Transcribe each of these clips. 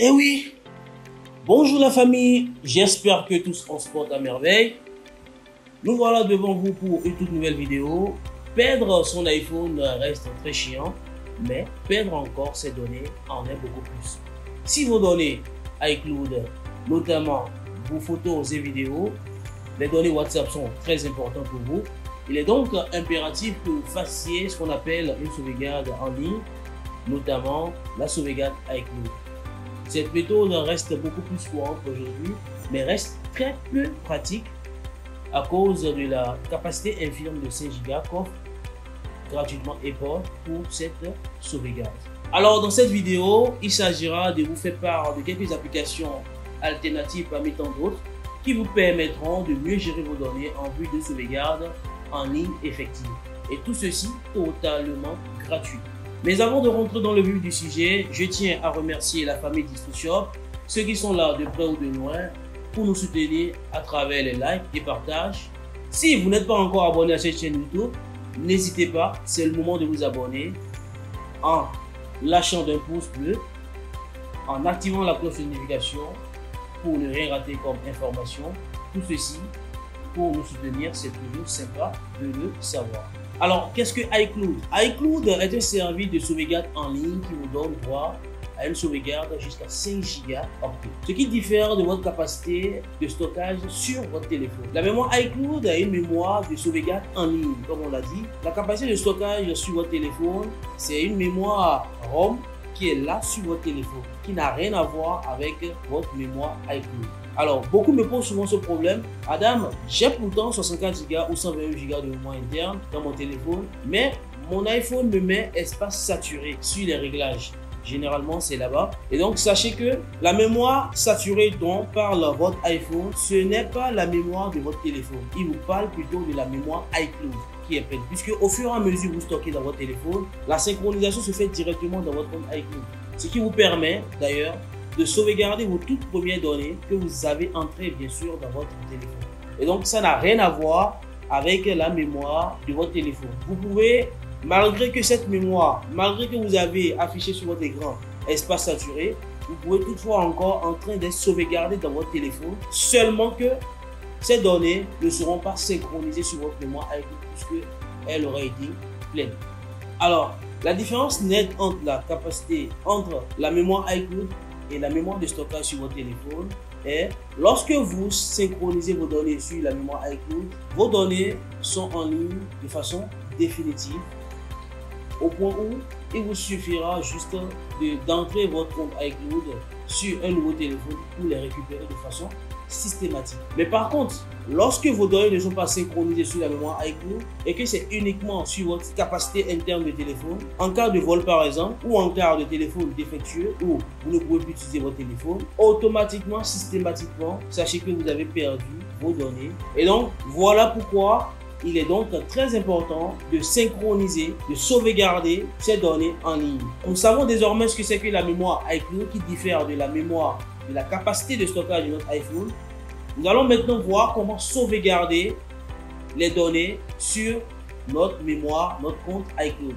Eh oui, bonjour la famille, j'espère que tous on se porte à merveille. Nous voilà devant vous pour une toute nouvelle vidéo. Perdre son iPhone reste très chiant, mais perdre encore ses données en est beaucoup plus. Si vos données iCloud, notamment vos photos et vidéos, les données WhatsApp sont très importantes pour vous, il est donc impératif que vous fassiez ce qu'on appelle une sauvegarde en ligne, notamment la sauvegarde iCloud. Cette méthode reste beaucoup plus courante aujourd'hui, mais reste très peu pratique à cause de la capacité infime de 5 Go qu'offre gratuitement Apple pour cette sauvegarde. Alors dans cette vidéo, il s'agira de vous faire part de quelques applications alternatives parmi tant d'autres qui vous permettront de mieux gérer vos données en vue de sauvegarde en ligne effective. Et tout ceci totalement gratuit. Mais avant de rentrer dans le vif du sujet, je tiens à remercier la famille DistroShop, ceux qui sont là de près ou de loin, pour nous soutenir à travers les likes et partages. Si vous n'êtes pas encore abonné à cette chaîne YouTube, n'hésitez pas, c'est le moment de vous abonner en lâchant d'un pouce bleu, en activant la cloche de notification pour ne rien rater comme information. Tout ceci pour nous soutenir, c'est toujours sympa de le savoir. Alors, qu'est-ce que iCloud? iCloud est un service de sauvegarde en ligne qui vous donne droit à une sauvegarde jusqu'à 5 Go octet, ce qui diffère de votre capacité de stockage sur votre téléphone. La mémoire iCloud a une mémoire de sauvegarde en ligne, comme on l'a dit. La capacité de stockage sur votre téléphone, c'est une mémoire ROM qui est là sur votre téléphone, qui n'a rien à voir avec votre mémoire iCloud. Alors, beaucoup me posent souvent ce problème. Adam, j'ai pourtant 64 Go ou 128 Go de mémoire interne dans mon téléphone, mais mon iPhone me met espace saturé sur les réglages. Généralement, c'est là-bas. Et donc, sachez que la mémoire saturée dont parle votre iPhone, ce n'est pas la mémoire de votre téléphone. Il vous parle plutôt de la mémoire iCloud qui est pleine. Puisque au fur et à mesure que vous stockez dans votre téléphone, la synchronisation se fait directement dans votre compte iCloud. Ce qui vous permet d'ailleurs de sauvegarder vos toutes premières données que vous avez entrées bien sûr dans votre téléphone. Et donc ça n'a rien à voir avec la mémoire de votre téléphone. Vous pouvez, malgré que cette mémoire, malgré que vous avez affiché sur votre écran espace saturé, vous pouvez toutefois encore en train d'être sauvegardé dans votre téléphone, seulement que ces données ne seront pas synchronisées sur votre mémoire iCloud puisque elle aurait été pleine. Alors, la différence nette entre la capacité, entre la mémoire iCloud et la mémoire de stockage sur votre téléphone est lorsque vous synchronisez vos données sur la mémoire iCloud, vos données sont en ligne de façon définitive au point où il vous suffira juste d'entrer votre compte iCloud sur un nouveau téléphone pour les récupérer de façon systématique. Mais par contre, lorsque vos données ne sont pas synchronisées sur la mémoire iCloud et que c'est uniquement sur votre capacité interne de téléphone, en cas de vol par exemple, ou en cas de téléphone défectueux, où vous ne pouvez plus utiliser votre téléphone, automatiquement, systématiquement, sachez que vous avez perdu vos données. Et donc, voilà pourquoi il est donc très important de synchroniser, de sauvegarder ces données en ligne. Nous savons désormais ce que c'est que la mémoire iCloud qui diffère de la mémoire, de la capacité de stockage de notre iPhone. Nous allons maintenant voir comment sauvegarder les données sur notre mémoire, notre compte iCloud.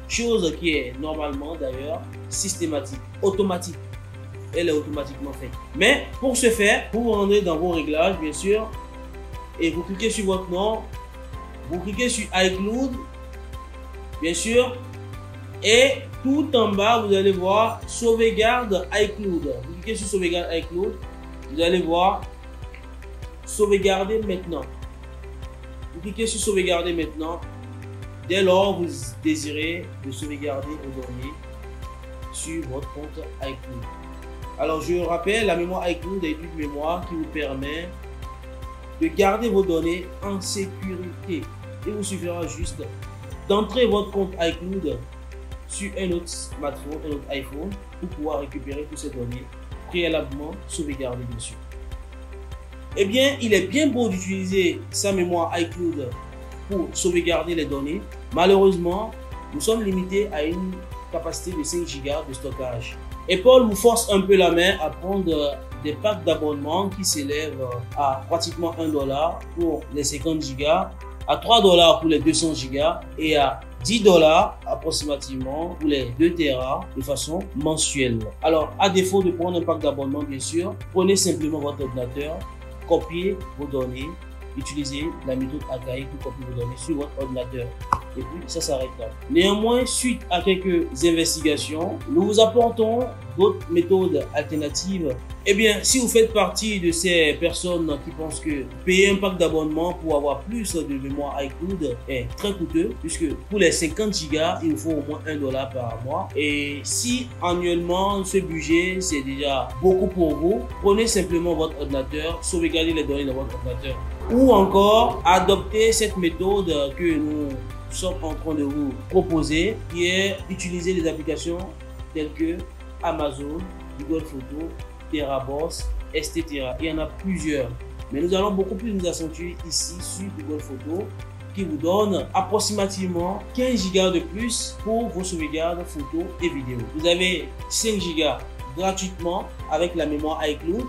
Chose qui est normalement d'ailleurs systématique, automatique. Elle est automatiquement faite. Mais pour ce faire, vous vous rendez dans vos réglages bien sûr et vous cliquez sur votre nom. Vous cliquez sur iCloud, bien sûr, et tout en bas, vous allez voir sauvegarde iCloud. Vous cliquez sur sauvegarde iCloud, vous allez voir sauvegarder maintenant. Vous cliquez sur sauvegarder maintenant. Dès lors, vous désirez de sauvegarder vos données sur votre compte iCloud. Alors, je rappelle, la mémoire iCloud est une mémoire qui vous permet de garder vos données en sécurité. Il vous suffira juste d'entrer votre compte iCloud sur un autre smartphone, un autre iPhone, pour pouvoir récupérer toutes ces données préalablement sauvegardées bien sûr. Eh bien, il est bien beau d'utiliser sa mémoire iCloud pour sauvegarder les données. Malheureusement, nous sommes limités à une capacité de 5 Go de stockage. Apple vous force un peu la main à prendre des packs d'abonnement qui s'élèvent à pratiquement $1 pour les 50 Go, à $3 pour les 200 Go et à $10 approximativement pour les 2 Tera de façon mensuelle. Alors, à défaut de prendre un pack d'abonnement, bien sûr, prenez simplement votre ordinateur, copiez vos données, utilisez la méthode Akai pour copier vos données sur votre ordinateur. Et puis, ça s'arrête là. Néanmoins, suite à quelques investigations, nous vous apportons d'autres méthodes alternatives. Eh bien, si vous faites partie de ces personnes qui pensent que payer un pack d'abonnement pour avoir plus de mémoire iCloud est très coûteux, puisque pour les 50 Go, il vous faut au moins $1 par mois. Et si annuellement, ce budget, c'est déjà beaucoup pour vous, prenez simplement votre ordinateur, sauvegardez les données de votre ordinateur. Ou encore, adoptez cette méthode que nous sommes en train de vous proposer, qui est utiliser des applications telles que Amazon, Google Photos, TeraBoss, etc. Il y en a plusieurs, mais nous allons beaucoup plus nous accentuer ici sur Google Photos, qui vous donne approximativement 15 Go de plus pour vos sauvegardes photos et vidéos. Vous avez 5 Go gratuitement avec la mémoire iCloud.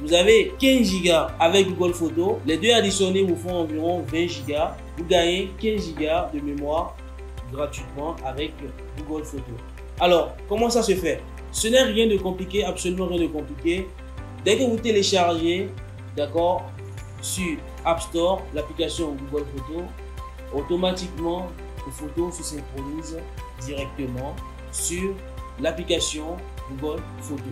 Vous avez 15 Go avec Google Photos. Les deux additionnés vous font environ 20 Go. Vous gagnez 15 Go de mémoire gratuitement avec Google Photos. Alors, comment ça se fait? Ce n'est rien de compliqué, absolument rien de compliqué. Dès que vous téléchargez, d'accord, sur App Store, l'application Google Photos, automatiquement, vos photos se synchronisent directement sur l'application Google Photos.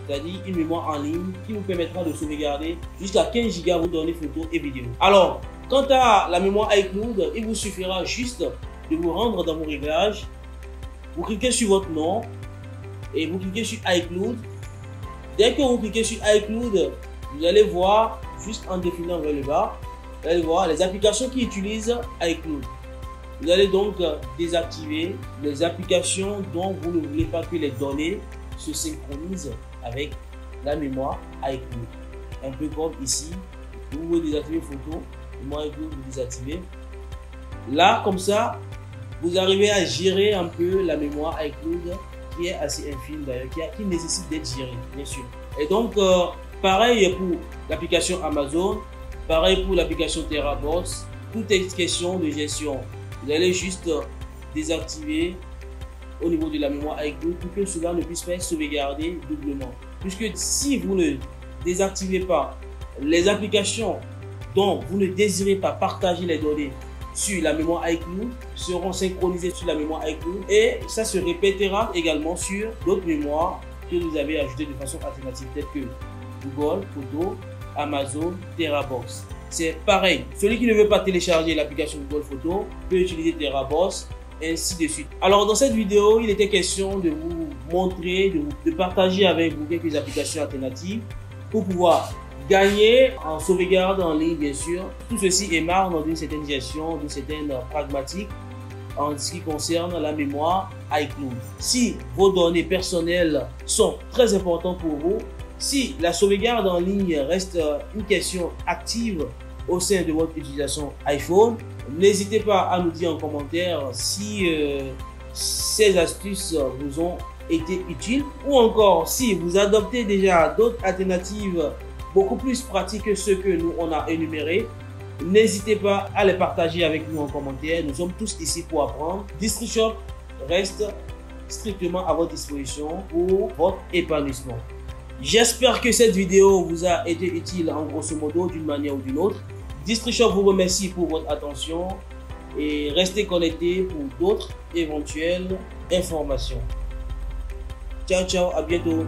C'est-à-dire une mémoire en ligne qui vous permettra de sauvegarder jusqu'à 15 Go vos données photos et vidéos. Alors, quant à la mémoire iCloud, il vous suffira juste de vous rendre dans vos réglages. Vous cliquez sur votre nom et vous cliquez sur iCloud. Dès que vous cliquez sur iCloud, vous allez voir, juste en défilant vers le bas, vous allez voir les applications qui utilisent iCloud. Vous allez donc désactiver les applications dont vous ne voulez pas que les données se synchronisent avec la mémoire iCloud. Un peu comme ici, vous pouvez désactiver photo, mémoire iCloud, vous désactivez. Là, comme ça, vous arrivez à gérer un peu la mémoire iCloud qui est assez infime d'ailleurs, qui nécessite d'être gérée, bien sûr. Et donc, pareil pour l'application Amazon, pareil pour l'application TeraBoss, tout est question de gestion. Vous allez juste désactiver au niveau de la mémoire iCloud pour que cela ne puisse pas être sauvegardé doublement. Puisque si vous ne désactivez pas les applications dont vous ne désirez pas partager les données sur la mémoire iCloud, seront synchronisées sur la mémoire iCloud et ça se répétera également sur d'autres mémoires que vous avez ajoutées de façon alternative telles que Google Photos, Amazon, TeraBoss. C'est pareil, celui qui ne veut pas télécharger l'application Google Photos peut utiliser TeraBoss, ainsi de suite. Alors dans cette vidéo, il était question de vous montrer, de partager avec vous quelques applications alternatives pour pouvoir gagner en sauvegarde en ligne, bien sûr. Tout ceci émane d'une certaine gestion, d'une certaine pragmatique en ce qui concerne la mémoire iCloud. Si vos données personnelles sont très importantes pour vous, si la sauvegarde en ligne reste une question active au sein de votre utilisation iPhone, n'hésitez pas à nous dire en commentaire si ces astuces vous ont été utiles ou encore si vous adoptez déjà d'autres alternatives beaucoup plus pratiques que ceux que nous on a énumérés. N'hésitez pas à les partager avec nous en commentaire. Nous sommes tous ici pour apprendre. DistriShop reste strictement à votre disposition pour votre épanouissement. J'espère que cette vidéo vous a été utile en grosso modo d'une manière ou d'une autre. DistriShop vous remercie pour votre attention et restez connectés pour d'autres éventuelles informations. Ciao, ciao, à bientôt.